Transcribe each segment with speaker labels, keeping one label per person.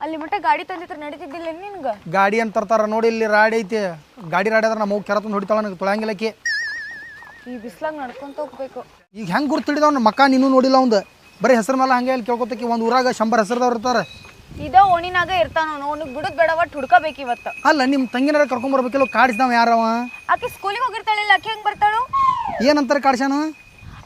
Speaker 1: ಅಲ್ಲಿ ಮಟ್ಟ ಗಾಡಿ ತಂದಿತ್ರ ನಡೀತಿದ್ದಿಲ್ಲ ನಿನ್ಗ?
Speaker 2: ಗಾಡಿ ಅಂತ ತರ್ತಾರ ನೋಡಿ, ಇಲ್ಲಿ ರಾಡಿ ಐತಿ. ಗಾಡಿ ರಾಡಿ ಆದ್ರೆ ನಮ್ಮ ಹೋಗಿ ಕೆರತಂದು ಹೊಡಿತಾಳ, ನನಗೆ ತೊಳಂಗಿಲ್ಲಕ್ಕಿ.
Speaker 1: ಈ ಬಿಸ್ಲಾಗ ನಡ್ಕೊಂತ ಹೋಗ್ಬೇಕು.
Speaker 2: ಈಗ ಹೆಂಗೆ ಗುರ್ತಿಡಿದವ್ ಮಕ್ಕ ನೀನು ನೋಡಿಲ್ಲ ಅವಂದು. ಬರೀ ಹೆಸರು ಮೇಲೆ ಹಂಗೆ ಇಲ್ಲಿ ಕೇಳ್ಕೊತಕ್ಕಿ. ಒಂದು ಊರಾಗ 100 ಹೆಸರದವ್ರು ಇರ್ತಾರೆ.
Speaker 1: ಇದ ಓಣಿನಾಗ ಇರ್ತಾನ, ಅವ್ನಿಗೆ ಬಿಡುದ್ ಬೇಡ, ಒಟ್ಟು ಹುಡ್ಕಬೇಕು ಇವತ್ತು.
Speaker 2: ಅಲ್ಲ ನಿಮ್ಮ ತಂಗಿನಾರ ಕರ್ಕೊಂಬರ್ಬೇಕಿಲ್ಲ, ಕಾಡಿಸ್ದಾವ ಯಾರವ?
Speaker 1: ಆಕೆ ಸ್ಕೂಲಿಗೆ ಹೋಗಿರ್ತಾಳಿಲ್ಲ, ಆಕೆ ಹೆಂಗ್ ಬರ್ತಾಳು?
Speaker 2: ಏನಂತಾರೆ ಕಾಡ್ಸ್ಯಾನ?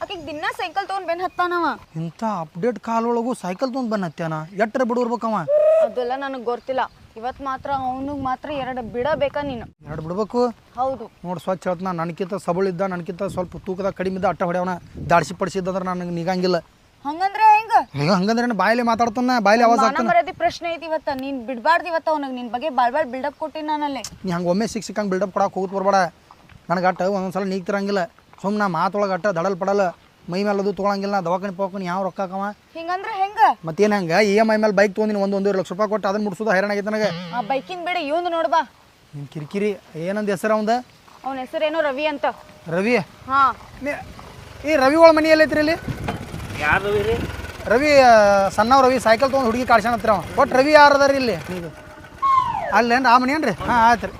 Speaker 1: ಆಕೆಗೆ ದಿನ ಸೈಕಲ್ ತೊಗೊಂಡ್ ಬೆನ್ ಹತ್ತಾನವ.
Speaker 2: ಇಂಥ ಅಪ್ಡೇಟ್ ಕಾಲೊಳಗು ಸೈಕಲ್ ತೊಗೊಂಡು ಬಂದು ಹತ್ಯಾನ. ಎಟ್ಟರ ಬಿಡ್ಬೇಕವ?
Speaker 1: ಅದೆಲ್ಲ ನನಗೆ ಗೊತ್ತಿಲ್ಲ. ಇವತ್ತು ಮಾತ್ರ ಅವನಿಗೆ ಮಾತ್ರ 2 ಬಿಡಬೇಕಾ ನೀನು?
Speaker 2: 2 ಬಿಡ್ಬೇಕು.
Speaker 1: ಹೌದು
Speaker 2: ನೋಡಿ ಸ್ವಚ್ಛ ಹೇಳ್ತಾನ. ನನಗಿಂತ ಸಬಳಿದ್ದ, ನನಗಿಂತ ಸ್ವಲ್ಪ ತೂಕದಾಗ ಕಡಿಮೆ ಇದ್ದ, ಅಟ್ಟ ಹೊಡೆಯವನ. ದಾಡ್ಸಿ ಪಡಿಸಿದ್ದಂದ್ರೆ ನನಗೆ ನಿಗಂಗಿಲ್ಲ.
Speaker 1: ಹಂಗಂದ್ರೆ ಹೆಂಗ?
Speaker 2: ಹಂಗಂದ್ರೆ ಬಾಯಲ್ಲಿ ಮಾತಾಡ್ತಾನ, ಬಾಯಲ್ಲಿ ಆವಾಜ್ ಆಗ್ತಾನ.
Speaker 1: ಮರ್ಯಾದೆ ಪ್ರಶ್ನೆ ಐತಿ ಇವತ್ತ. ನೀನ್ ಬಿಡ್ಬಾರ್ದು ಇವತ್ತ ಅವನಿಗೆ. ನಿನ್ ಬಗ್ಗೆ ಬಾಳ್ ಬಿಲ್ಡಪ್ ಕೊಟ್ಟಿನಿ ನಾನಲ್ಲಿ.
Speaker 2: ನೀ ಹಂಗೆ ಒಮ್ಮೆ ಸಿಕ್ಕಂಗೆ ಬಿಲ್ಡಪ್ ಕೊಡಕ್ಕೆ ಹೋಗುತ್ತೆ ಬರ್ಬೇಡ. ನನಗೆ ಅಟ್ಟ ಒಂದೊಂದ್ಸಲ ನೀಗ್ತಿರಂಗಿಲ್ಲ. ಸುಮ್ಮನೆ ಮಾತೊಳಗೆ ಅಟ್ಟ ದಡಲ್ ಪಡಲ್ಲ. ಮೈ ಮೇಲೆ ಅದು ತೊಗೊಳಂಗಿಲ್ಲ. ದವಾಖಾನೆ ಪವಾಖಾನೆ ಯಾವ ರೊಕ್ಕವ?
Speaker 1: ಹಿಂಗಂದ್ರೆ ಹೆಂಗ?
Speaker 2: ಮತ್ತೇನು ಹಂಗೆ EMI ಮೇಲೆ ಬೈಕ್ ತೊಗೊಂಡಿನಿ, 1.5 ಲಕ್ಷ ರೂಪಾಯಿ ಕೊಟ್ಟು ಅದನ್ನ ಮುಡ್ಸೋದು ಹೈರಾಣ ಆಗೈತೆ ನನಗೆ.
Speaker 1: ಆ ಬೈಕಿನ ಬೇಡ, ಇವಂದು ನೋಡ್ಬಾ.
Speaker 2: ನಿನ್ನ ಕಿರಿಕಿರಿ ಏನಂದ ಹೆಸರು ಅವಂದ?
Speaker 1: ಅವನ ಹೆಸರೇನೋ ರವಿ ಅಂತ.
Speaker 2: ರವಿ?
Speaker 1: ಹಾ.
Speaker 2: ಈ ರವಿಗಳ ಮನೆ ಎಲ್ಲೈತ್ರಿ ಇಲ್ಲಿ?
Speaker 3: ಯಾರು ರವಿ ರೀ?
Speaker 2: ರವಿ ಸಣ್ಣವ್ ರವಿ ಸೈಕಲ್ ತೊಗೊಂಡು ಹುಡುಗಿ ಕಾಡ್ಸ್ಯಾನ ಹತ್ರ. ಒಟ್ಟು ರವಿ ಯಾರು ಅದಾರ ಇಲ್ಲಿ? ನೀವು ಅಲ್ಲೇನು ಆ ಮನೆ ಏನ್ರಿ? ಹಾಂ ಆಯ್ತು ರೀ.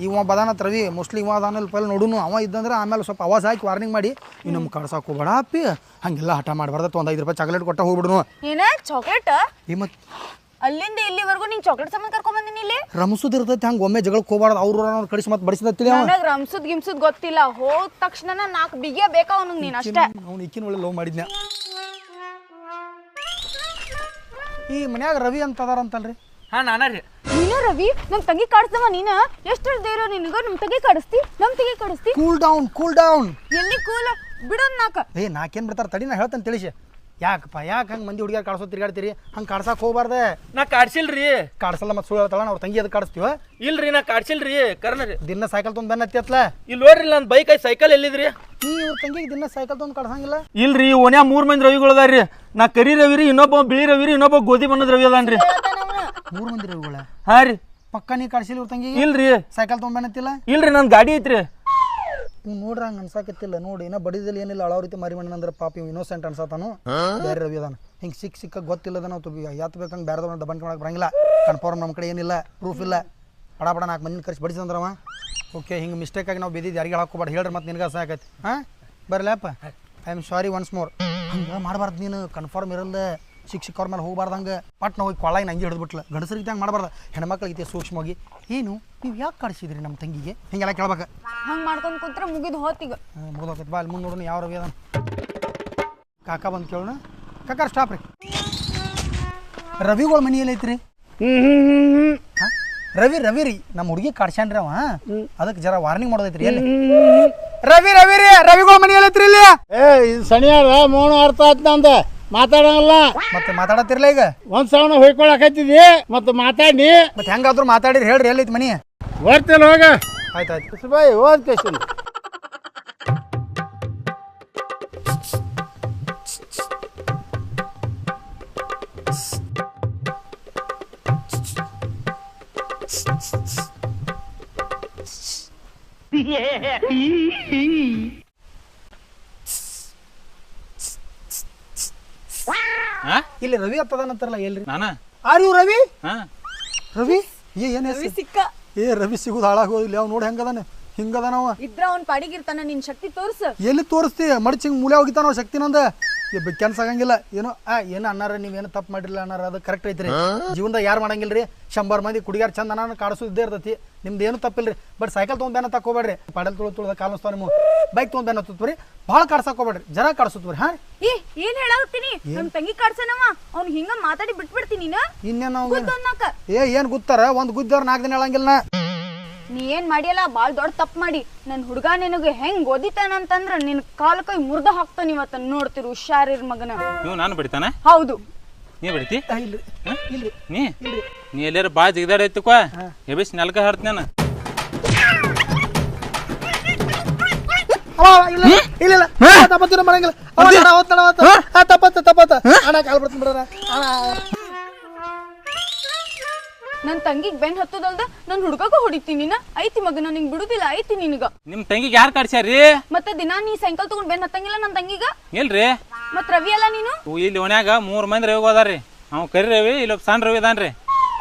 Speaker 2: ಇವ ಬದಾನತ್ ರವಿ ಮೋಸ್ಟ್ಲಿ ಇವ ಅದಾನಲ್ಲಿ ಪೈಲ್ ನೋಡುನು. ಅವ ಇದ್ದಂದ್ರೆ ಆಮೇಲೆ ಸ್ವಲ್ಪ ಆವಾಜ್ ಹಾಕಿ ವಾರ್ನಿಂಗ್ ಮಾಡಿ, ಇನ್ನು ನಮ್ಮ ಕಳ್ಸಾಕ ಹೋಗ್ಬೇಡ ಅಪ್ಪಿ, ಹಂಗೆಲ್ಲ ಹಠ ಮಾಡಬಾರ್ದು. ಒಂದು 5 ರೂಪಾಯಿ ಚಾಕ್ಲೇಟ್ ಕೊಟ್ಟ ಹೋಗ್ಬಿಡ್ನು.
Speaker 1: ಏನ ಚಾಕ್ಲೇಟ್?
Speaker 2: ಈ ಮತ್ತೆ
Speaker 1: ಅಲ್ಲಿಂದ ಇಲ್ಲಿವರೆಗೂ ನೀನ್ ಚಾಕ್ಲೇಟ್ ಸಾಮಾನು ಕರ್ಕೊಂಡ್ ಬಂದಿನಿ ಇಲ್ಲಿ.
Speaker 2: ರಮಸುದ್ ಇರ್ತೈತಿ, ಹಂಗೆ ಒಮ್ಮೆ ಜಗಳಕ್ಕೆ ಹೋಗ್ಬಾರ್ದು. ಅವ್ರು ಕಳಿಸಿ ಮತ್ತೆ ಬಡಿಸಿದತ್ತಿಲ್ಲ.
Speaker 1: ನನಗೆ ರಮ್ಸುದ್ ಗಿಮ್ಸುದ್ ಗೊತ್ತಿಲ್ಲ. ಹೋದ ತಕ್ಷಣ 4 ಬಿಗಿಯ ಬೇಕಾ ಅವನಿಗೆ ನೀನು ಅಷ್ಟೇ.
Speaker 2: ಅವ್ನು ಇಕ್ಕಿನ ಒಳ್ಳೆ ಲವ್ ಮಾಡಿದ್ನ. ಈ ಮನ್ಯಾಗ ರವಿ ಅಂತ ಅದಾರಂತಲ್ರಿ?
Speaker 3: ಹಾಂ ನಾನ ರೀ.
Speaker 1: ನೀನು ರವಿ? ನಮ್ಮ ತಂಗಿ ಕಾಡಿಸ್ದವ ನೀನ? ಎಷ್ಟು ಧೈರ್ಯ ನಿನಗ? ನಮ್ಮ ತಂಗಿ ಕಾಡಿಸ್ತಿ? ನಮ್ಮ ತಂಗಿ ಕಾಡಿಸ್ತಿ?
Speaker 2: Cool down, cool down.
Speaker 1: ಎಲ್ಲಿ ಕೂಲ್ ಬಿಡೋನ್ ನಾಕ?
Speaker 2: ನಾಕೇನು ಬಿಡ್ತಾರೆ ತಡಿ, ನಾ ಹೇಳ್ತೇನೆ ತಿಳಿಸಿ. ಯಾಕಪ್ಪ ಯಾಕೆ ಹಂಗೆ ಮಂದಿ ಹುಡುಗಿಯಾರು ಕಾಡ್ಸೋ ತಿರ್ಗಾಡ್ತೀರಿ? ಹಂಗೆ ಕಾಡ್ಸಕ್ಕೆ ಹೋಗ್ಬಾರ್ದೆ.
Speaker 3: ನಾ ಕಾಡ್ಸಿಲ್ರಿ.
Speaker 2: ಕಾಡ್ಸಲ್ಲ ಮತ್ತೆ ಸುಳ್ಳು ಹೇಳ್ತಾಳ. ಅವ್ರ ತಂಗಿ ಅದಕ್ಕೆ ಕಾಡಿಸ್ತೀವ?
Speaker 3: ಇಲ್ರಿ ನಾ ಕಾಡ್ಸಿಲ್ರಿ, ಕರ್ನ ರೀ.
Speaker 2: ದಿನ ಸೈಕಲ್ ತೊಗೊಂಡು ಬೆನ್ನ ಹತ್ತಿಯತ್ಲ.
Speaker 3: ಇಲ್ಲಿ ನೋಡ್ರಿ ನನ್ನ ಬೈಕ್ ಐತಿ, ಸೈಕಲ್ ಎಲ್ಲಿದ್ರಿ?
Speaker 2: ನೀ ಇವ್ರ ತಂಗಿಗೆ ದಿನ ಸೈಕಲ್ ತೊಗೊಂಡು ಕಾಡ್ಸಂಗಿಲ್ಲ?
Speaker 3: ಇಲ್ರಿ, ಓನ್ಯಾ 3 ಮಂದಿ ರವಿಗಳು ಅದಾರ್ರಿ. ನಾ ಕರಿ ರವಿ ರೀ, ಇನ್ನೊಬ್ಬ ಬಿಳಿ ರವಿ ರೀ, ಇನ್ನೊಬ್ಬ ಗೋಧಿ ಬಣ್ಣದ ರವಿ ಅದಾನ್ರಿ.
Speaker 2: 3 ಮಂದಿ ರವಿಗಳ?
Speaker 3: ಹಾಂ ರೀ.
Speaker 2: ಪಕ್ಕ ನೀ ಕಾಡ್ಸಿಲ್ಲ ಇವ್ರ ತಂಗಿಗೆ?
Speaker 3: ಇಲ್ರಿ.
Speaker 2: ಸೈಕಲ್ ತೊಗೊಂಡು ಬೆನ್ನ ಹತ್ತಿಲ್ಲ?
Speaker 3: ಇಲ್ರಿ, ನನ್ನ ಗಾಡಿ ಐತ್ರಿ.
Speaker 2: ನೀವು ನೋಡ್ರಿ ಹಂಗೆ ಅನ್ಸಾಕತ್ತಿಲ್ಲ. ನೋಡಿ ಇನ್ನೂ ಬಡಿದಲ್ಲಿ ಏನಿಲ್ಲ, ಅಳವ ರೀತಿ ಮರಿಮಣ್ಣ ಅಂದ್ರೆ ಪಾಪ ಇವ್ ಇನ್ನೋಸೆಂಟ್ ಅನ್ಸತಾನು. ಬೇರೆ ರವಿ ಅದಾನ. ಹಿಂಗೆ ಸಿಕ್ಕ ಗೊತ್ತಿಲ್ಲದ ನಾವು ಯಾತ್ ಬೇಕಂಗೆ ಬೇರೆ ದಬ್ಬಾಣಿಕೆ ಮಾಡಕ್ಕೆ ಬರಂಗಿಲ್ಲ. ಕನ್ಫರ್ಮ್ ನಮ್ಮ ಕಡೆ ಏನಿಲ್ಲ, ಪ್ರೂಫ್ ಇಲ್ಲ. ಬಡ 4 ಮಂದಿನ ಕರ್ಸಿ ಬಡಿಸಿದಂದ್ರವ. ಓಕೆ, ಹಿಂಗೆ ಮಿಸ್ಟೇಕಾಗಿ ನಾವು ಬಿದ್ದಿದ್ದು ಯಾರಿಗೆ ಹಾಕೋಬಾರ್ದು ಹೇಳ್ರಿ, ಮತ್ತೆ ನಿನಗೆ ಸಾಕೈತಿ. ಹಾಂ ಬರಲಪ್ಪ, I am sorry once more. ಹಂಗೆ ಮಾಡಬಾರ್ದು ನೀನು. ಕನ್ಫರ್ಮ್ ಇರಲ್ಲ. ಶಿಕ್ಷಕವ್ರ ಮೇಲೆ ಹೋಗ್ಬಾರ್ದು. ಹಂಗೆ ಪಟ್ನ ಹೋಗಿ ಕೊಳ್ಳಾಗಿ ನಂಗೆ ಹಿಡಿದ್ಬಿಟ್ಲ. ಗಂಡಸರಿಗೆ ಹಂಗೆ ಮಾಡಬಾರ್ದು. ಹೆಣ್ಮಕ್ಳಿಗೆ ಸೂಕ್ಷ್ಮವಾಗಿ ಏನು ನೀವು ಯಾಕೆ ಕಾಡಿಸಿದ್ರಿ ನಮ್ಮ ತಂಗಿಗೆ ಹಿಂಗೆಲ್ಲ ಕೇಳ್ಬೇಕು.
Speaker 1: ಹಂಗೆ ಮಾಡ್ಕೊಂಡು ಕೂತ್ರೆ ಮುಗಿದು ಹೋತೀಗ.
Speaker 2: ಮುಗಿದೋಕೈತಿ. ಬಾ ಅಲ್ಲಿ ಮುಂದೆ ನೋಡೋಣ ಯಾವ ರವಿ ಅದಾನ. ಕಾಕ ಬಂದು ಕೇಳೋಣ. ಕಾಕ ಸ್ಟಾಪ್ ರೀ. ರವಿಗಳ ಮನೆ ಎಲ್ಲೈತ್ರಿ? ರವಿ ರವಿ ರೀ ನಮ್ಮ ಹುಡುಗಿ ಕಾಡ್ಸ್ಯಾನ್ರಿ ಅವ. ಅದಕ್ಕೆ ಜರ ವಾರ್ನಿಂಗ್ ಮಾಡೋದೈತ್ರಿ. ಎಲ್ಲಿ ರವಿ ರವಿ ರೀ ರವಿಗಳ ಮನೆ ಎಲ್ಲೈತ್ರಿ ಇಲ್ಲಿ?
Speaker 4: ಸಣಿಯಾರ ಮೌನ ಅರ್ಥ ಆಯ್ತು ನಂದ. ಮಾತಾಡಂಗಿಲ್ಲ.
Speaker 2: ಮತ್ತೆ ಮಾತಾಡತ್ತಿರ್ಲ ಈಗ?
Speaker 4: ಒಂದ್ ಸಾವಿರ ಹೊಯ್ಕೊಳಕತ್ತಿದಿ ಮತ್ತೆ ಮಾತಾಡಿ.
Speaker 2: ಮತ್ತೆ ಹೆಂಗಾದ್ರು ಮಾತಾಡಿರಿ ಹೇಳ್ರಿ ಎಲ್ಲೈತಿ ಮನಿ?
Speaker 4: ಓದ್ತಿಲ್ಲ ಹೋಗ.
Speaker 2: ಆಯ್ತಾಯ್ತು
Speaker 4: ಬಾಯ್ ಓದ್ ಕೇಶನ್.
Speaker 2: ಇಲ್ಲಿ ರವಿ ಹತ್ತದಾನಂತಾರಲ್ಲ ಎಲ್ರಿ?
Speaker 3: ನಾನ
Speaker 2: ಆರ್ ಯು ರವಿ?
Speaker 3: ಹಾಂ
Speaker 2: ರವಿ ಏನ್
Speaker 1: ರವಿ ಸಿಕ್ಕ.
Speaker 2: ರವಿ ಸಿಗುದು ಹಾಳಾಗೋದಿಲ್ಲ. ಅವ್ನು ನೋಡಿ ಹೆಂಗದಾನೆ, ಹಿಂಗದಾನವ.
Speaker 1: ಇದ್ರ ಅವ್ನ ಪಾಡಿಗಿರ್ತಾನ. ನಿನ್ ಶಕ್ತಿ ತೋರ್ಸು.
Speaker 2: ಎಲ್ಲಿ ತೋರಿಸ್ತಿ? ಮಡ್ಚಿ ಹಿಂಗೆ ಮೂಲೆ ಹೋಗಿತಾನ ಶಕ್ತಿ ನಂದ. ಕೆಲ್ಸ ಆಗಂಗಿಲ್ಲ. ಏನೋ ಏನು ಅನ್ನಾರ ನೀವೇನು ತಪ್ಪು ಮಾಡಿರಲಿಲ್ಲ ಅನ್ನಾರ, ಅದು ಕರೆಕ್ಟ್ ಐತ್ರಿ. ಜೀವನದಾಗ ಯಾರು ಮಾಡಂಗಿಲ್ಲ ರೀ. 100 ಮಂದಿ ಕುಡಿಯಾರ ಚಂದ ನಾನು ಕಾಡಿಸೋದೇ ಇರ್ತೈತಿ. ನಿಮ್ದು ಏನು ತಪ್ಪಿಲ್ರಿ. ಬಟ್ ಸೈಕಲ್ ತೊಗೊಂಡು ಬೇನ ತಕೋಬೇಡ್ರಿ. ಪಾಡಲ್ ತುಳಿದ ಕಾಲು ಅನ್ಸ್ತಾವ ನಿಮ್ಮ. ಬೈಕ್ ತೊಗೊಂಡು ಬೇನ ಹತ್ತುತ್ರಿ. ಭಾಳ ಕಾಡ್ಸಕ್ ಹೋಗ್ಬೇಡ್ರಿ, ಜರ ಕಾಡ್ಸುತ್ರಿ. ಹಾಂ
Speaker 1: ಏನ್ ಹೇಳಾಕತ್ತೀನಿ? ನಮ್ ತಂಗಿ ಕಾಡ್ಸನವ. ಅವ್ನು ಹಿಂಗ ಮಾತಾಡಿ ಬಿಟ್ಬಿಡ್ತೀನಿ ನೀನು.
Speaker 2: ಇನ್ನೇನು
Speaker 1: ಗೊತ್ತನ್ನಾಕ
Speaker 2: ಏನು ಗೊತ್ತಾರ? ಒಂದು ಗುದ್ದವ್ರು 4 ದಿನ ಹೇಳಂಗಿಲ್ಲ.
Speaker 1: ನೀ ಏನ್ ಮಾಡಿಯಲ್ಲ, ಬಾಳ್ ದೊಡ್ಡ ತಪ್ಪು ಮಾಡಿ. ನನ್ ಹುಡುಗ ನಿನಗೆ ಹೆಂಗ್ ಓದಿತಾನಂತಂದ್ರ ನಿನ್ ಕಾಲ ಕೈ ಮುರ್ದ ಹಾಕ್ತಾನ ಇವತ್ತ. ನೋಡ್ತಿರು ಹುಷಾರಿರ್ ಮಗನ.
Speaker 3: ನೀವು ನಾನು ಬಿಡ್ತಾನ?
Speaker 1: ಹೌದು.
Speaker 3: ನೀ ಬಿಡ್ತಿ?
Speaker 2: ಇಲ್ರಿ ಇಲ್ರಿ
Speaker 3: ನೀ ಎಲ್ಲಾರು ಭಾಳ ಜಿಗದಾಡೈತಿಕೋ. ಎಬಿಸ್ ನೆಲಕ ಹಾಡ್ತ ನಾನು.
Speaker 2: ಇಲ್ಲ ತಪ್ಪತ್ತಿನ ಮಾಡಂಗಿಲ್ಲ. ತಪ್ಪತ್ತ ಅಣ್ಣ ಕಾಲ್ ಬರ್ತೀನಿ ಬಿಡ್ರ.
Speaker 1: ನನ್ ತಂಗಿಗ್ ಬೆನ್ ಹತ್ತದಲ್ದ ನನ್ ಹುಡುಗಗ ಹೊಡಿತೀನಿ. ಐತಿ ಮಗನ, ನಿಂಗ್ ಬಿಡುದಿಲ್ಲ. ಐತಿ ನಿನಗ.
Speaker 3: ನಿಮ್ ತಂಗಿಗೆ ಯಾರು ಕಾಡ್ಸ್ಯಾರಿ?
Speaker 1: ಮತ್ತೆ ದಿನಾ ನೀ ಸೈಕಲ್ ತಗೊಂಡ್ ಬೆನ್ ಹತ್ತಂಗಿಲ್ಲ ನನ್ ತಂಗಿಗ?
Speaker 3: ಇಲ್ರಿ.
Speaker 1: ಮತ್ ರವಿ ಅಲ್ಲ ನೀನು?
Speaker 3: ಇಲ್ಲಿ ಓಣ್ಯಾಗ 3 ಮಂದಿ ರವಿ ಅದಾರ್ರಿ. ಅವ್ ಕರಿ ರವಿ, ಇಲ್ಲೊಬ್ಬ ಸಣ್ಣ ರವಿ ಅದಾನ್ರಿ.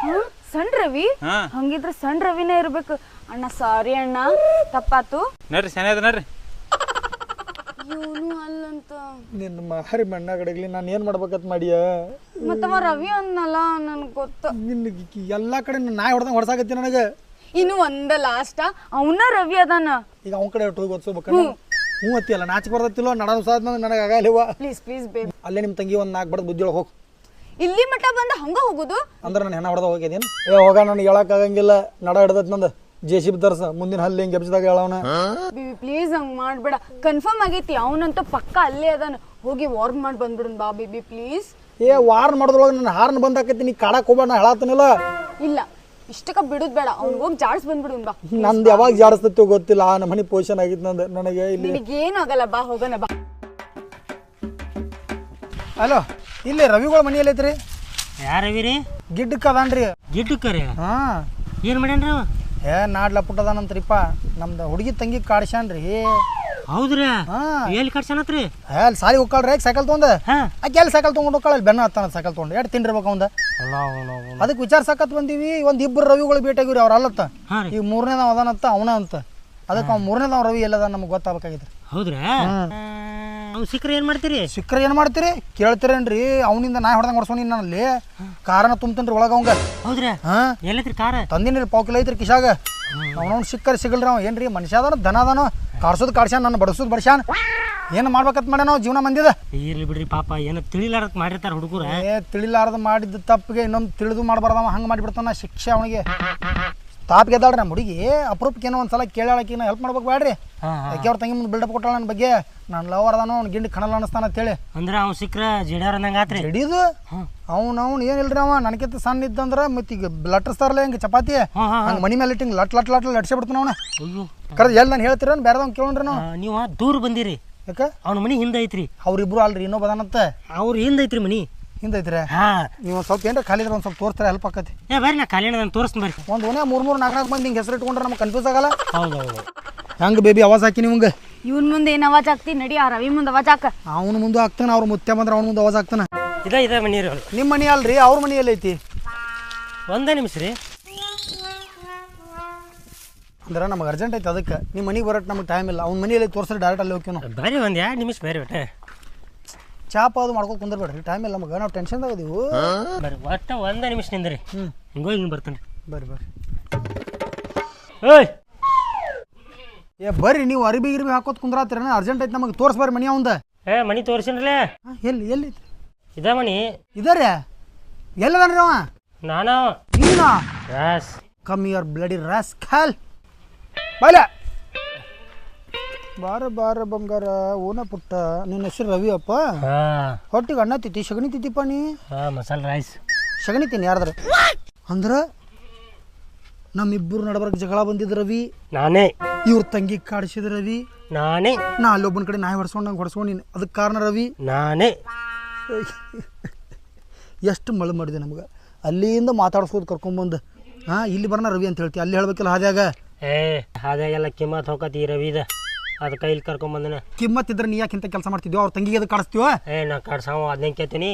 Speaker 1: ಸಣ್ಣ ರವಿ
Speaker 3: ಹಾ.
Speaker 1: ಹಂಗಿದ್ರೆ ಸಣ್ಣ ರವಿನೇ ಇರ್ಬೇಕು ಅಣ್ಣ. ಸಾರಿ ಅಣ್ಣ, ತಪ್ಪಾತು.
Speaker 3: ನಡ್ರಿ ಸೆನೆ ಅದ ನಡ್ರಿ.
Speaker 1: ಇವನು ಅಲ್ಲಂತ
Speaker 2: ನಿನ್ನ ಮಾರಿ ಮಣ್ಣ ಕಡೆಗ್ಲಿ ನಾನು ಏನು ಮಾಡ್ಬೇಕಂತ ಮಾಡಿಯ
Speaker 1: ಮತ್ತವ ರವಿ ಅನ್ನಲ್ಲ ನನ್ಗೆ ಗೊತ್ತ.
Speaker 2: ನಿನ್ನ ಎಲ್ಲ ಕಡೆ ನಾಯಿ ಹೊಡೆದಂಗೆ ಹೊಡ್ಸಾಕತ್ತಿ ನನಗೆ.
Speaker 1: ಇನ್ನು ಒಂದ ಲಾಸ್ಟ್ ಅವನ ರವಿ ಅದಾನ.
Speaker 2: ಈಗ ಅವ್ನ ಕಡೆ ಹೊಟ್ಟು ಗೊತ್ತಬೇಕಣ್ಣ. ಹ್ಞೂ ಅತ್ತಿಯಲ್ಲ ನಾಚಿಕೆ ಬರ್ತತಿಲ್ಲೋ ನಡ ಸಾದ್ಮೇಲೆ ನನಗೆ ಆಗಲಿವ.
Speaker 1: Please please baby.
Speaker 2: ಅಲ್ಲೇ ನಿಮ್ಮ ತಂಗಿ ಒಂದು 4 ಬಡ್ದು ಬುದ್ಧಿಯೊಳಗೆ ಹೋಗಿ.
Speaker 1: ಇಲ್ಲಿ ಮಟ್ಟ ಬಂದ ಹಂಗ ಹೋಗುದು
Speaker 2: ಅಂದ್ರೆ ನಾನು ಹೆಣ ಹೊಡೆದ ಹೋಗಿದ್ದೀನಿ. ಹೋಗ ನನಗೆ ಹೇಳಕ್ಕಾಗಂಗಿಲ್ಲ. ನಡ ಹಿಡ್ದತ್ ನಂದು JCB ತರ್ಸ ಮುಂದಿನ ಹಲ್ಲಿ ಹಿಂಗೆ ಎಬ್ಸಿದಾಗ ಹೇಳವನ.
Speaker 1: ಬೇಬಿ ಪ್ಲೀಸ್ ಹಂಗ್ ಮಾಡ್ಬೇಡ. ಕನ್ಫರ್ಮ್ ಆಗೈತಿ ಅವನಂತೂ ಪಕ್ಕ ಅಲ್ಲೇ ಅದಾನ. ಹೋಗಿ ವಾರ್ನ್ ಮಾಡಿ ಬಂದ್ಬಿಡನ್ ಬಾ ಬೇಬಿ ಪ್ಲೀಸ್.
Speaker 2: ವಾರ್ನ್ ಮಾಡೋದ್ರೊಳಗೆ ನನ್ನ ಹಾರ್ನ್ ಬಂದಾಕೈತಿ. ನೀ ಕಾಡಕ್ಕೆ ಹೋಗ್ಬೇಡ, ನಾ ಹೇಳತ್ತನಿಲ್ಲ.
Speaker 1: ಇಲ್ಲ ಇಷ್ಟಕ್ಕ ಬಿಡುದ್ ಬೇಡ. ಅವ್ನ್ ಹೋಗಿ ಜಾಡ್ಸ್ ಬಂದ್ಬಿಡುನ್ ಬಾ.
Speaker 2: ನಂದು ಯಾವಾಗ ಜಾಡಿಸ್ತೈತಿ ಗೊತ್ತಿಲ್ಲ. ಆ ನಮ್ಮ ಮನೆ ಪೊಸಿಷನ್ ಆಗಿತ್ತು ನಂದು. ನನಗೆ ಇಲ್ಲಿ
Speaker 1: ನಿನಗೇನು ಆಗಲ್ಲ, ಬಾ ಹೋಗೋಣ ಬಾ.
Speaker 2: ಹಲೋ, ಇಲ್ಲಿ ರವಿಗಳ ಮನೆಯಲ್ಲಿ ಐತ್ರಿ.
Speaker 5: ಯಾರವಿ ರೀ?
Speaker 2: ಗಿಡ್ಡಕ್ಕೆ ಅದಾನ್ರಿ.
Speaker 5: ಗಿಡ್ಡಕ್ಕರಿ?
Speaker 2: ಹಾಂ.
Speaker 5: ಏನು ಮಾಡ್ಯಾನ್ರಿ ಅವ?
Speaker 2: ನಾಡ್ಲ ಪುಟ್ಟದಾನಂತ್ರಿಪ್ಪ. ನಮ್ದು ಹುಡುಗಿ ತಂಗಿ ಕಾಡ್ಸ್ಯಾನ್ರಿ.
Speaker 5: ಹೌದ್ರಿ?
Speaker 2: ಹಾಂ.
Speaker 5: ಎಲ್ಲಿ ಕಟ್ಸನತ್ರಿ?
Speaker 2: ಅಲ್ಲಿ ಸಾಲಿ ಹೋಗ್ಕಾಳ್ರಿ. ಯಾಕೆ ಸೈಕಲ್ ತೊಗೊಂಡು
Speaker 5: ಹಾಂ.
Speaker 2: ಆಕೆ ಎಲ್ಲಿ ಸೈಕಲ್ ತೊಗೊಂಡು ಹೋಗ್ಕಾಳ. ಬೆನ್ನ ಹತ್ತಾನ ಸೈಕಲ್ ತೊಗೊಂಡು. ಎಷ್ಟು ತಿಂಡಿರ್ಬೇಕು ಅವಂದ. ಅದಕ್ಕೆ ವಿಚಾರ್ಸಕತ್ ಬಂದೀವಿ. ಒಂದು 2 ರವಿಗಳು ಭೇಟಿಯಾಗಿವ್ರಿ. ಅವ್ರು ಅಲ್ಲತ್ತ.
Speaker 5: ಹಾಂ ರೀ.
Speaker 2: ಈಗ 3ನೇದವ ಅದಾನತ್ತ ಅವನ ಅಂತ. ಅದಕ್ಕೆ ಅವ್ನು 3ನೇದವ ರವಿ ಎಲ್ಲದ ನಮ್ಗೆ ಗೊತ್ತಾಗಬೇಕಾಗಿತ್ತು.
Speaker 5: ಹೌದ್ರಾ? ಅವ್ನು ಸಿಕ್ಕರೆ ಏನು ಮಾಡ್ತೀರಿ?
Speaker 2: ಸಿಕ್ಕರೆ ಏನು ಮಾಡ್ತೀರಿ ಕೇಳ್ತೀರೇನ್ರಿ? ಅವನಿಂದ ನಾಯಿ ಹೊಡೆದಂಗೆ ಹೊಡ್ಸೋನಿ ನಾನಲ್ಲಿ. ಕಾರಣ ತುಂಬ್ತೇನ್ರಿ ಒಳಗೆ ಅವಂಗ.
Speaker 5: ಹೌದ್ರಾ?
Speaker 2: ಹಾಂ.
Speaker 5: ಎಲ್ಲೈತ್ರಿ ಕಾರ?
Speaker 2: ತಂದಿನಿ 1 ಕಿಲೋ ಐತ್ರಿ ಕಿಶಾಗ. ಅವನವ್ನು ಸಿಕ್ಕರೆ ಸಿಗಲ್ರಿ. ಅವ ಏನ್ರಿ ಮನುಷ್ಯ ಅದಾನ, ದನ ಅದಾನೋ. ಕಾಡ್ಸೋದು ಕಾಡ್ಸ್ಯಾನ, ನನ್ನ ಬಡಿಸೋದು ಬಡ್ಸ್ಯಾನ. ಏನು ಮಾಡ್ಬೇಕಂತ ಮಾಡ್ಯಾನ ನಾವು ಜೀವನ ಮಂದಿದ.
Speaker 5: ಇರ್ಲಿ ಬಿಡ್ರಿ ಪಾಪ, ಏನೋ ತಿಳಿಲಾರತ್ ಮಾಡಿರ್ತಾರ ಹುಡುಗರ.
Speaker 2: ತಿಳಿಲಾರ್ದ ಮಾಡಿದ ತಪ್ಪಿಗೆ ಇನ್ನೊಂದು ತಿಳಿದು ಮಾಡಬಾರ್ದವ. ಹಂಗೆ ಮಾಡಿಬಿಡ್ತಾನ. ಶಿಕ್ಷೆ ಅವನಿಗೆ ತಾಪ್ ಗೆದ್ದಾಳ್ರಿ. ನಮ್ಮ ಹುಡುಗಿ ಅಪ್ರೂಪಕ್ಕೆ ಏನೋ ಒಂದ್ಸಲ ಕೇಳಾಳಕಿನ ಹೆಲ್ಪ್ ಮಾಡ್ಬೇಕು ಬೇಡ್ರಿ. ಯಾಕೆ ಅವ್ರ ತಂಗಿ ಮುಂದೆ ಬಿಲ್ಡಪ್ ಕೊಟ್ಟಾಳ ನನ್ನ ಬಗ್ಗೆ. ನಾನು ಲವರ್ ಅದಾನೋ ಅವ್ನು ಗಿಂಡಿ ಕಣಲ್ಲ ಅನ್ನಿಸ್ತಾನ ಅಂತೇಳಿ.
Speaker 5: ಅಂದ್ರೆ ಅವ್ನು ಸಿಕ್ಕರೆ ಜಡ್ಯಾರ ಅಂದಂಗೆ ಆತ್ರಿ.
Speaker 2: ಜಡಿದು ಅವ್ನು ಏನಿಲ್ರಿ. ಅವ ನನಗಿಂತ ಸಣ್ಣ ಇದ್ದಂದ್ರೆ ಮತ್ತೆ ಈಗ ಲಟ್ರಿಸ್ತಾರಲ್ಲ ಹಿಂಗೆ ಚಪಾತಿ ಹಂಗೆ ಮನಿ ಮೇಲೆ ಇಟ್ಟಿಂಗ್ ಲಟ್ ಲಟ್ ಲಟ್ ಲಟ್ಸೇ ಬಿಡ್ತಾನ ಅವನು. ಕರೆದು ಎಲ್ಲಿ ನಾನು ಹೇಳ್ತೀರ ಬೇರೆದವ್ನು ಕೇಳ್ರಿ ನಾವು.
Speaker 5: ನೀವು ದೂರ ಬಂದಿರಿ.
Speaker 2: ಯಾಕೆ?
Speaker 5: ಅವ್ನ ಮನಿ ಹಿಂದೆ ಐತ್ರಿ.
Speaker 2: ಅವ್ರಿಬ್ರು ಅಲ್ರಿ, ಇನ್ನೊಬ್ಬ ಅದಾನಂತ.
Speaker 5: ಅವ್ರು ಹಿಂದೆ ಐತ್ರಿ ಮನಿ.
Speaker 2: ಹಿಂದೆ ಐತ್ರಿ?
Speaker 5: ಹಾಂ.
Speaker 2: ನೀವು ಒಂದು ಸ್ವಲ್ಪ ಏನಾರ ಖಾಲಿ ಇದ್ರೆ ಒಂದು ಸ್ವಲ್ಪ ತೋರಿಸ್ತಾರೆ, ಹೆಲ್ಪ್ ಆಕತಿ.
Speaker 5: ಬರ್ರಿ, ನಾ ಖಾಲಿ ನಾನು ತೋರಿಸ್ತೀನಿ ಬರ್ರಿ.
Speaker 2: ಒಂದು ಓನೇ 3 4 ಮಂದಿ ಹಿಂಗೆ ಹೆಸರು ಇಟ್ಕೊಂಡ್ರೆ ನಮ್ಗೆ ಕನ್ಫ್ಯೂಸ್ ಆಗಲ್ಲ.
Speaker 5: ಹೌದು ಹೌದು.
Speaker 2: ಹೆಂಗೆ ಬೇಬಿ ಅವಾಜ್ ಹಾಕಿ ನಿಮ್ಗೆ?
Speaker 1: ಇವನ್ ಮುಂದೆ ಏನ್ ಅವಾಜ್ ಆಗ್ತಿ? ನಡಿ ಆ ರವಿ ಮುಂದೆ ಅವಾಜ್ ಹಾಕ.
Speaker 2: ಅವನ ಮುಂದೆ ಹಾಕ್ತಾನೆ. ಅವ್ರು ಮುತ್ತೆ ಬಂದ್ರೆ ಅವ್ನ ಮುಂದೆ ಅವಾಜ್ ಹಾಕ್ತಾನೆ.
Speaker 5: ಇದೇ ಮನಿ ರೀ.
Speaker 2: ನಿಮ್ಮ ಮನೆ ಅಲ್ರಿ, ಅವ್ರ ಮನೆ ಎಲ್ಲೈತಿ?
Speaker 5: ಒಂದೇ ನಿಮಿಷ ರೀ.
Speaker 2: ಅಂದ್ರೆ ನಮಗೆ ಅರ್ಜೆಂಟ್ ಐತೆ. ಅದಕ್ಕೆ ನಿಮ್ಮ ಮನೆಗೆ ಬರೋಕ್ಕೆ ನಮಗೆ ಟೈಮ್ ಇಲ್ಲ. ಅವ್ನ ಮನೆಯಲ್ಲಿ ತೋರಿಸ್ರಿ, ಡೈರೆಕ್ಟ್ ಅಲ್ಲಿ ಹೋಗ್ತೀವಿ ನಾವು.
Speaker 5: ಬರ್ರಿ, ಒಂದು 2 ನಿಮಿಷ ಬರ್ರಿ ಒಟ್ಟೆ.
Speaker 2: ಚಾಪ್ ಅದು ಮಾಡ್ಕೊಂಡು ಕುಂದ್ರಬೇಡ್ರಿ, ಟೈಮ್ ಇಲ್ಲ ನಮಗೆ. ನಾವು ಟೆನ್ಷನ್ದಾಗ ಇದೀವು.
Speaker 5: ಬರ್ರಿ ಒಟ್ಟು 1 ನಿಮಿಷ ನಿಂದ್ರಿ. ಹಿಂಗೆ ಹಿಂಗೆ ಬರ್ತಾನೆ.
Speaker 2: ಬರ್ರಿ ಬರ್ರಿ.
Speaker 5: ಓಯ್
Speaker 2: ಬರ್ರಿ, ನೀವು ಅರಿಬಿ ಗಿರಿಬಿ ಹಾಕೋತ್ ಕುಂದ್ರಾತ್ರಿ. ಅರ್ಜೆಂಟ್ ಐತೆ ನಮಗೆ. ತೋರಿಸ್ಬರ್ರಿ ಮನಿ ಅವಂದ.
Speaker 5: ಮನಿ ತೋರಿಸಿನ್ರಲ್ಲೇ.
Speaker 2: ಎಲ್ಲಿ ಎಲ್ಲೈತಿ?
Speaker 5: ಇದ ಮನಿ
Speaker 2: ಇದರಿ. ಎಲ್ಲದನ್ರಿ ಅವ?
Speaker 5: ನಾನು.
Speaker 2: ನೀನಾ?
Speaker 5: ರಾಸ್.
Speaker 2: Come your bloody rascal. ಬಾಯ್ಲ ಬಾರ ಬಂಗಾರ. ಓನ ಪುಟ್ಟ. ನಿನ್ನ ಹೆಸರು ರವಿ ಅಪ್ಪ. ಹೊಟ್ಟಿಗೆ ಅನ್ನ ತಿತ್ತಿ ಸಗಣಿ ತಿತ್ತಿಪ್ಪ ನೀ?
Speaker 5: ಮಸಾಲೆ ರೈಸ್
Speaker 2: ಸಗಣಿ ತಿನ್ನಿ ಯಾರ್ದಾರ ಅಂದ್ರೆ. ನಮ್ಮಿಬ್ಬರು ನಡಬರ್ಕ್ ಜಗಳ ಬಂದಿದ್ದು ರವಿ.
Speaker 5: ನಾನೇ.
Speaker 2: ಇವ್ರ ತಂಗಿ ಕಾಡಿಸಿದ ರವಿ.
Speaker 5: ನಾನೇ.
Speaker 2: ನಾ ಅಲ್ಲೊಬ್ಬನ ಕಡೆ ನಾಯಿ ಹೊಡ್ಸ್ಕೊಂಡಂಗೆ ಹೊಡ್ಸ್ಕೊಂಡು ನೀನು. ಅದಕ್ಕೆ ಕಾರಣ ರವಿ.
Speaker 5: ನಾನೇ.
Speaker 2: ಎಷ್ಟು ಮಳೆ ಮಾಡಿದೆ ನಮ್ಗೆ. ಅಲ್ಲಿಂದ ಮಾತಾಡ್ಸ್ಕೋದು ಕರ್ಕೊಂಬಂದು ಇಲ್ಲಿ ಬರೋಣ ರವಿ ಅಂತ ಹೇಳ್ತೀವಿ. ಅಲ್ಲಿ ಹೇಳ್ಬೇಕಿಲ್ಲ ಹಾದ್ಯಾಗ.
Speaker 5: ಹಾದ್ಯಾಗೆಲ್ಲ ಕಿಮ್ಮತ್ ಹೋಗತಿ ರವಿದ. ಅದಕ್ಕೆ ಇಲ್ಲಿ ಕರ್ಕೊಂಬಂದನ.
Speaker 2: ಕಿಮ್ಮತ್ ಇದ್ರೆ ನೀ ಯಾಕಿಂತ ಕೆಲಸ ಮಾಡ್ತಿದ್ಯೋ? ಅವ್ರ ತಂಗಿಗೆ ಅದು ಕಾಡಿಸ್ತೀವ?
Speaker 5: ನಾ ಕಾಡ್ಸಾವ ಅದನ್ನ ಕೇಳ್ತೀನಿ.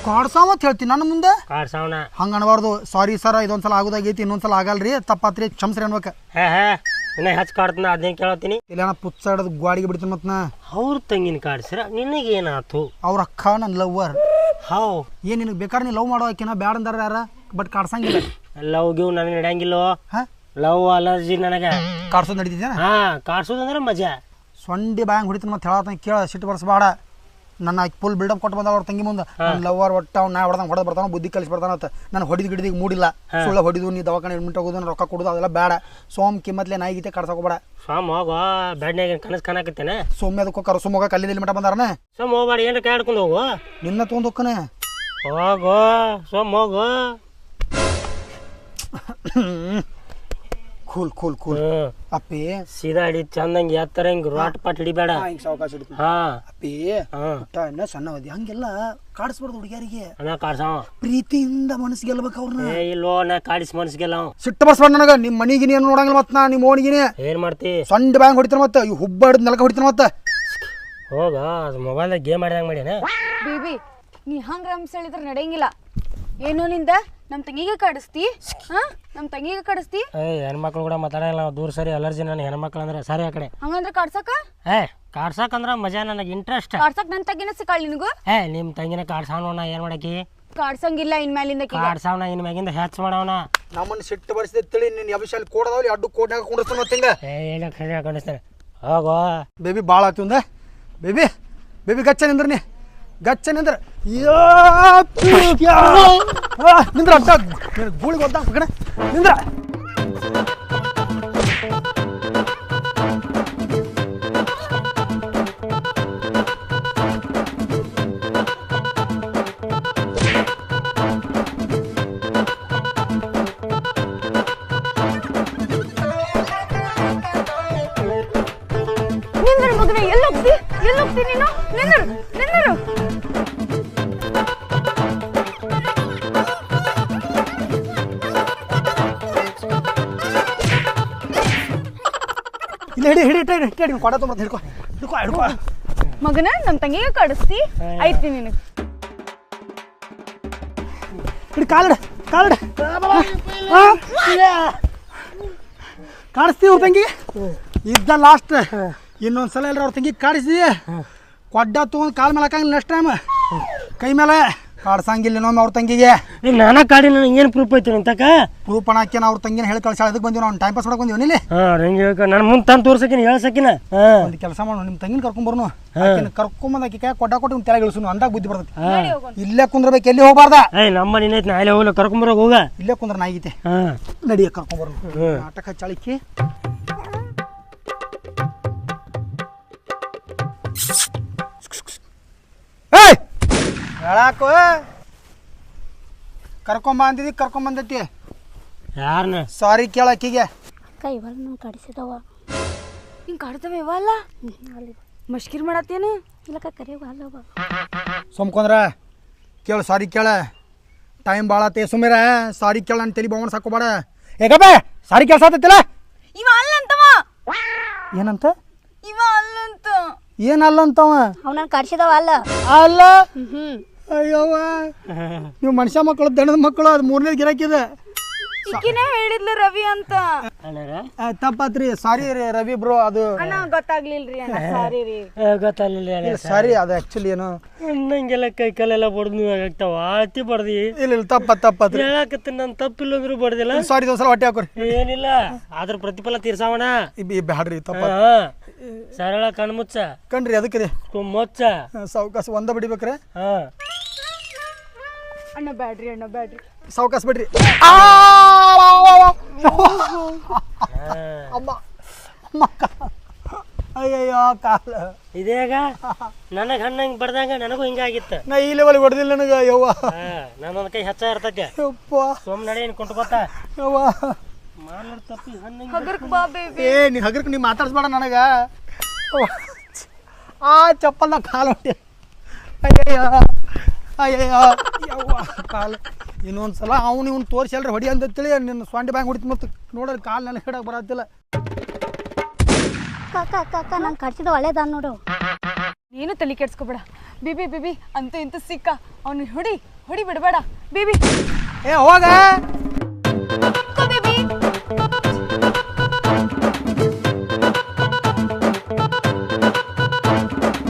Speaker 2: ಕಾಡ್ಸಾವ ಅಂತ ಹೇಳ್ತೀನಿ ನನ್ನ ಮುಂದೆ.
Speaker 5: ಕಾಡ್ಸಾವನ
Speaker 2: ಹಂಗೆ ಅನ್ಬಾರ್ದು. ಸಾರಿ ಸರ, ಇದೊಂದ್ಸಲ ಆಗೋದಾಗೈತಿ, ಇನ್ನೊಂದ್ಸಲ ಆಗಲ್ರಿ, ತಪ್ಪಾತ್ರಿ, ಕ್ಷಮ್ಸ್ರಿ ಅನ್ಬೇಕು.
Speaker 5: ಇನ್ನ ಹೆಚ್ಚು ಕಾಡ್ತಾನ ಅದನ್ನ ಕೇಳತ್ತೀನಿ.
Speaker 2: ಇಲ್ಲ ನಾ ಪುಚ್ಚಾಡೋದು ಗಾಡಿಗೆ ಬಿಡ್ತೀನಿ. ಮತ್ತೆ ನಾ
Speaker 5: ಅವ್ರ ತಂಗಿನ ಕಾಡ್ಸಿರ ನಿನಗೇನಾತು?
Speaker 2: ಅವ್ರ ಅಕ್ಕ ನನ್ನ ಲವ್ವರ್.
Speaker 5: ಹೌ
Speaker 2: ಏನು ನಿನಗೆ ಬೇಕಾದ್ರೆ ನೀ ಲವ್ ಮಾಡೋ ಆಕಿನ ಬ್ಯಾಡ ಅಂದಾರ ಯಾರ, ಬಟ್ ಕಾಡ್ಸಂಗಿಲ್ಲ.
Speaker 5: ಲವ್ ಗಿವ್ ನನಗೆ ನಡೆಯಂಗಿಲ್ಲೋ. ಲವ್ ಅಲರ್ಜಿ ನನಗೆ.
Speaker 2: ಕಾಡ್ಸೋದು ನಡೀತಿದ್ಯಾ?
Speaker 5: ಕಾಡ್ಸೋದಂದ್ರೆ ಮಜಾ.
Speaker 2: ಸೊಂಡಿ ಬ್ಯಾಂಗ್ ಹೊಡಿತೀನಿ. ಮತ್ತೆ ಹೇಳತ್ತ ಕೇಳ, ಸಿಟ್ಟು ಬರ್ಸ್ಬೇಡ. ನನ್ನ ಫುಲ್ ಬಿಲ್ಡಪ್ ಕೊಟ್ಟು ಬಂದ ಅವ್ರ ತಂಗಿ ಮುಂದೆ. ನನ್ನ ಲವರ್ ಒಟ್ಟ ಅವ್ನು ನಾ ಹೊಡೆದಂಗೆ ಹೊಡೆದು ಬರ್ತಾನ, ಬುದ್ಧಿ ಕಲಿಸಿ ಬರ್ತಾನಂತ. ನಾನು ಹೊಡಿದು ಗಿಡಿದಿಗೆ ಮೂಡಿಲ್ಲ. ಸುಳ್ಳ ಹೊಡಿದು ನೀ ದವಾಖಾನೆ ಅಡ್ಮಿಟ್ ಆಗೋದು, ರೊಕ್ಕ ಕೊಡೋದು ಅದೆಲ್ಲ ಬೇಡ. ಸೋಮ್ ಕಿಮ್ಮತ್ಲೆ ನಾಯಿ ಗೀತೆ ಕಾಡ್ಸೋಕೋಬೇಡ.
Speaker 5: ಸೋಮ್ ಹೋಗೋ, ಬೆಡ್ನಾಗ ಕನಸು ಕಾಣಕತ್ತೇನೆ.
Speaker 2: ಸೋಮ್ಯ ಅದಕ್ಕೆ ಹೋಗಾರ. ಸೋಮ್ ಹೋಗ ಕಲ್ಲಿದಲ್ಲಿ ಮಠ ಬಂದಾರನ.
Speaker 5: ಸೋಮ್ ಹೋಗ್ಬೇಡ, ಏನ್ರ ಕೈ ಆಡ್ಕೊಂಡು ಹೋಗು.
Speaker 2: ನಿನ್ನ ತೊಗೊಂಡು ಹೋಗ್ಕನೆ.
Speaker 5: ಹೋಗೋ ಸೋಮ್ ಹೋಗು.
Speaker 2: ಕೂಲ್ ಕೂಲ್ ಕೂಲ್ ಅಪ್ಪಿ.
Speaker 5: ಸೀದಾ ಹಿಡಿ, ಚಂದಂಗೆ ಎತ್ತರ ಹಿಂಗೆ ರಾಟ್ ಪಾಟ್ ಹಿಡಿಬೇಡ.
Speaker 2: ಸಾವಕಾಶ ಹಿಡಿತೀನಿ. ಅಪ್ಪಿ ಇನ್ನ ಸಣ್ಣವದಿ ಹಂಗೆಲ್ಲ ಕಾಡಿಸ್ಬಾರ್ದು ಹುಡುಗಿಯರಿಗೆ.
Speaker 5: ಕಾಡ್ಸಾವ
Speaker 2: ಪ್ರೀತಿಯಿಂದ ಮನಸ್ಸು ಗೆಲ್ಬೇಕು ಅವ್ರನ್ನ.
Speaker 5: ಇಲ್ಲೋ ನಾ ಕಾಡಿಸಿ ಮನಸ್ಸಿಗೆಲ್ಲ
Speaker 2: ಸಿಟ್ಟು ಬರ್ಸ್ಬೇಡ ನನಗ. ನಿಮ್ಮ ಮನಿಗಿನಿ ಏನು ನೋಡಂಗಿಲ್ಲ. ಮತ್ತೆ ನಾ ನಿಮ್ಮ ಓಣಿಗಿನಿ
Speaker 5: ಏನ್ ಮಾಡ್ತಿ?
Speaker 2: ಸಣ್ಣ ಬ್ಯಾಂಗ್ ಹೊಡಿತಾನ. ಮತ್ತೆ ಈ ಹುಬ್ಬ ಹಿಡಿದು ನೆಲಕ ಹೊಡಿತಾನ. ಮತ್ತೆ
Speaker 5: ಹೋಗ ಮೊಬೈಲ್ದಾಗ ಗೇಮ್ ಆಡಿದಂಗೆ ಮಾಡ್ಯಾನ.
Speaker 1: ಬೇಬಿ ನೀ ಹಂಗೆ ರಂಸ್ ಹೇಳಿದ್ರೆ ನಡೆಯಂಗಿಲ್ಲ. ಏನೋ ನಿಂದ ನಮ್ಮ ತಂಗಿಗೆ ಕಾಡಿಸ್ತಿ ಹಾ ನಮ್ಮ ತಂಗಿಗೆ ಕಾಡಿಸ್ತಿ
Speaker 5: ಹೆಣ್ಮಕ್ಳು ಕೂಡ ಮಾತಾಡಲ್ಲ ನಾವು ದೂರ ಸರಿ ಅಲರ್ಜಿ ನನ್ನ ಹೆಣ್ಮಕ್ಳು ಅಂದ್ರೆ ಸರಿ ಆ ಕಡೆ
Speaker 1: ಹಂಗಂದ್ರೆ ಕಾಡ್ಸಕ
Speaker 5: ಕಾಡ್ಸಕ್ಕಂದ್ರ ಮಜಾ ನನಗೆ ಇಂಟ್ರೆಸ್ಟ್
Speaker 1: ಕಾಡ್ಸಕ್ ನನ್ನ ತಂಗಿನ ಸಿಕ್ಕಾಳ ನಿನಗೂ
Speaker 5: ನಿಮ್ಮ ತಂಗಿನ ಕಾಡ್ಸಾವಣ ಏನ್ ಮಾಡಕಿ
Speaker 1: ಕಾಡ್ಸಂಗಿಲ್ಲ ಇನ್ಮೇಲಿಂದ
Speaker 5: ಕಾಡ್ಸಾವಣ ಇನ್ ಮ್ಯಾಗಿಂದ ಹೆಚ್ಚು ಮಾಡವನ
Speaker 2: ನಮ್ಮನ್ನ ಸಿಟ್ಟು ಬಡಿಸಿದೆ ತಿಳಿ ನಿನ್ನ ಅಭಿಷಾಲಿ ಕೋಡದವ್ಲಿ ಅಡ್ಡು ಕೋಡ್ನಾಗ ಕುಂಡಿಸ್ತಾನ ಮತ್ತಿಂಗ
Speaker 5: ಇಲ್ಲ ಖರೆ ಕಾಣಿಸ್ತಾನೆ ಹೋಗೋ
Speaker 2: ಬೇಬಿ ಭಾಳ ಆಯ್ತು ಬೇಬಿ ಬೇಬಿ ಗಚ್ಚ ನಿಂದ್ರ ನೀ ಗಚ್ಚ ನಿಂದ್ರ ನಿಂದ್ರ ಅಡ್ಡ ಗೂಳಿಗೆ ಒದ್ದ ಕಡೆ ನಿಂದ್ರ
Speaker 1: ನಿಂದ್ರ ಮಗನ ಎಲ್ಲೋಗ್ತಿ ನೀನು ನಿಂದರು
Speaker 2: ಇಲ್ಲ ಹಿಡಿ ಕೊಡ ತುಂಬ ಹಿಡ್ಕೊ
Speaker 1: ಮಗನ ನಮ್ಮ ತಂಗಿಗೆ ಕಾಡಿಸ್ತಿ ಐತಿ ನಿನಗೆ
Speaker 2: ಹಿಡಿ ಕಾಲಡ ಕಾಡಿಸ್ತೀವಿ ಅವ್ರ ತಂಗಿ ಇದ್ದ ಲಾಸ್ಟ್ ಇನ್ನೊಂದ್ಸಲ ಎಲ್ಲರ ಅವ್ರ ತಂಗಿ ಕಾಡಿಸಿ ಕೊಡ್ಡ ತೊಗೊಂಡು ಕಾಲ ಮೇಲೆ ಹಾಕಂಗಿಲ್ಲ ನೆಕ್ಸ್ಟ್ ಟೈಮ್ ಕೈ ಮೇಲೆ ಕಾಡ್ಸಂಗಿಲ್ಲ ಇನ್ನೊಮ್ಮೆ ಅವ್ರ ತಂಗಿಗೆ
Speaker 5: ನಾನ ಕಾಡಿ ನನಗೆ ಏನು ಪ್ರೂಫ್ ಐತಿ ಅಂತಕ
Speaker 2: ಪ್ರೂಫ್ ಹಾಕ್ಯಾನ ಅವ್ರ ತಂಗಿನ ಹೇಳಿ ಕಳ್ಸಾಳ ಅದಕ್ಕೆ ಬಂದಿವಿ ನಾವು ಟೈಮ್ ಪಾಸ್ ಮಾಡಕ್ ಬಂದಿವಿ ಇಲ್ಲಿ
Speaker 5: ನನ್ನ ಮುಂದೆ ತಂದು ತೋರ್ಸಕಿನ ಹೇಳ್ಸಕಿನ
Speaker 2: ಒಂದು ಕೆಲಸ ಮಾಡೋಣ ನಿಮ್ಮ ತಂಗಿನ ಕರ್ಕೊಂಬರ್ನು ಕರ್ಕೊಂಬಂದು ಆಕಿ ಕೈ ಕೊಡ್ಡ ಕೊಟ್ಟು ತೆಳಗೆ ಇಳಿಸು ಅಂದಾಗ ಬುದ್ಧಿ ಬರ್ತೈತಿ ಇಲ್ಲೇ ಕುಂದ್ರಬೇಕು ಎಲ್ಲಿ ಹೋಗ್ಬಾರ್ದ
Speaker 5: ನಮ್ಮ ಮನೆ ಐತಿ ನಾಳೆ ಹೋಗ್ಲ ಕರ್ಕೊಂಬರೋಗ ಹೋಗ
Speaker 2: ಇಲ್ಲೇ ಕುಂದ್ರ ನಾಯಿಗೈತೆ ನಡಿಯ ಕರ್ಕೊಂಬರ್ನು ನಾಟಕ ಹಚ್ಚಾಳಿಕ್ಕಿ ಹೇಳಾಕು ಕರ್ಕೊಂಬಂದೈತಿ
Speaker 5: ಯಾರನ್ನ
Speaker 2: ಸಾರಿ ಕೇಳಕ್ಕಿಗೆ
Speaker 6: ಕೈ ಬಲ್ ನಾವು ಕಡಿಸಿದವ
Speaker 1: ಹಿಂಗೆ ಕಾಡ್ತವೆ ಇವಲ್ಲ ಮಷ್ಕಿರ್ ಮಾಡತ್ತೇನು
Speaker 6: ಇಲ್ಲಕ್ಕ ಕರಿಯವ ಅಲ್ಲವ
Speaker 2: ಸುಮ್ಕೊಂದ್ರ ಕೇಳು ಸಾರಿ ಕೇಳ ಟೈಮ್ ಭಾಳ ಆತೇ ಸುಮ್ಮಿರ ಸಾರಿ ಕೇಳ ನನ್ನ ತಲೆ ಬಾವಣ ಸಾಕೋಬೇಡ ಹೇಗಪ್ಪ ಸಾರಿ ಕೆಲಸ ಆತೈತಿಲ್ಲ
Speaker 1: ಇವ ಅಲ್ಲಂತವ
Speaker 2: ಏನಂತ
Speaker 1: ಇವ ಅಲ್ಲಂತ
Speaker 2: ಏನಲ್ಲಂತವ
Speaker 6: ಅವನನ್ನು ಕಡಿಸಿದವ ಅಲ್ಲ
Speaker 2: ಅಲ್ಲ ಅಯ್ಯವ್ವ ನೀವು ಮನುಷ್ಯ ಮಕ್ಕಳು ದಣದ ಮಕ್ಕಳು ಅದು ಮೂರನೇ ಗಿರಾಕಿದೆ
Speaker 1: ಈಕಿನೇ ಹೇಳಿದ್ಲ ರವಿ ಅಂತ
Speaker 2: ತಪ್ಪಾತ್ರಿ ಸಾರಿ ರೀ ರವಿ ಬ್ರೋ ಅದು
Speaker 1: ಅಣ್ಣ ಗೊತ್ತಾಗ್ಲಿಲ್ರಿ ಅಣ್ಣ ಸಾರಿ ರೀ
Speaker 5: ಗೊತ್ತಾಗಲಿಲ್ಲ
Speaker 2: ಸಾರಿ ಅದು ಆ್ಯಕ್ಚುಲಿ ಏನು
Speaker 5: ನಂಗೆಲ್ಲ ಕೈ ಕಾಲೆಲ್ಲ ಬಡ್ದು ಆಗ್ತಾವ ಆತಿ ಬಡ್ದಿ
Speaker 2: ಇಲ್ಲ ತಪ್ಪತ್ರಿ
Speaker 5: ಹೇಳಕತ್ತೀನಿ ನಾನು ತಪ್ಪಿಲ್ಲ ಅಂದ್ರೂ ಬಡ್ದಿಲ್ಲ
Speaker 2: ಸಾರಿ ದೋಸಲ ಹೊಟ್ಟೆ ಹಾಕೋರಿ
Speaker 5: ಏನಿಲ್ಲ ಆದ್ರ ಪ್ರತಿಫಲ ತೀರ್ಸಾವಣ
Speaker 2: ಬ್ಯಾಡ್ರಿ ತಪ್ಪ
Speaker 5: ಸರಳ ಕಣ್ಮುಚ್ಚ
Speaker 2: ಕಣ್ರಿ ಅದಕ್ಕೆ ರೀ
Speaker 5: ಮೊಚ್ಚ
Speaker 2: ಸಾವಕಾಶ ಒಂದ ಬಡಿಬೇಕ್ರೆ
Speaker 1: ಅಣ್ಣ ಬ್ಯಾಡ್ರಿ
Speaker 2: ಸಾವಕಾಶ ಬಿಡ್ರಿ ಅಮ್ಮ ಅಯ್ಯಯ್ಯೋ ಕಾಲ
Speaker 5: ಇದೇಗ ನನಗೆ ಹಣ್ಣಂಗೆ ಬಡ್ದಂಗ ನನಗೂ ಹಿಂಗಾಗಿತ್ತು
Speaker 2: ನಾ ಈ ಲೆವೆಲ್ಗೆ ಹೊಡೆದಿಲ್ಲ ನನಗೆ ಯವ್ವ
Speaker 5: ನನ್ನೊಂದು ಕೈ ಹೆಚ್ಚ ಇರ್ತೈತೆ
Speaker 2: ಯಪ್ಪ
Speaker 5: ಸೋಮ್ ನಡೆ ಏನು ಕೊಂಟು ಗೊತ್ತಾ
Speaker 2: ಯವ್ವ
Speaker 5: ಮಾಡ್ಲಾರ ತಪ್ಪಿ ಹಣ್ಣಂಗೆ
Speaker 1: ಹಗರ್ಕ್ ಬಾ ಬೇಬಿ
Speaker 2: ನೀ ಹಗರ್ಕ್ ನೀ ಮಾತಾಡ್ಸ್ಬೇಡ ನನಗ ಆ ಚಪ್ಪಲ್ನ ಕಾಲು ಹೊಟ್ಟೆ ಅಯ್ಯಯ್ಯೋ ಯವ್ವ ಕಾಲು ಇನ್ನೊಂದ್ಸಲ ಅವ್ನು ಇವ್ನು ತೋರಿಸಿ ಅಲ್ರಿ ಹೊಡಿ ಅಂತೇಳಿ ನಿನ್ನ ಸ್ವಾಂಡಿ ಬ್ಯಾಂಗ್ ಹೊಡಿತು ಮತ್ತು ನೋಡ್ರಿ ಕಾಲು ನನಗೆ ಹಿಡಕ್ಕೆ ಬರತ್ತಿಲ್ಲ
Speaker 6: ಅಕ್ಕ ನಾನು ಕಡಿಸಿದ ಒಳ್ಳೇದ ನೋಡು
Speaker 1: ನೀನು ತಲೆ ಕೆಡ್ಸ್ಕೊಬೇಡ ಬೇಬಿ ಅಂತೂ ಇಂತೂ ಸಿಕ್ಕ ಅವ್ನು ಹೊಡಿ ಬಿಡಬೇಡ ಬೇಬಿ
Speaker 2: ಏ ಹೋಗ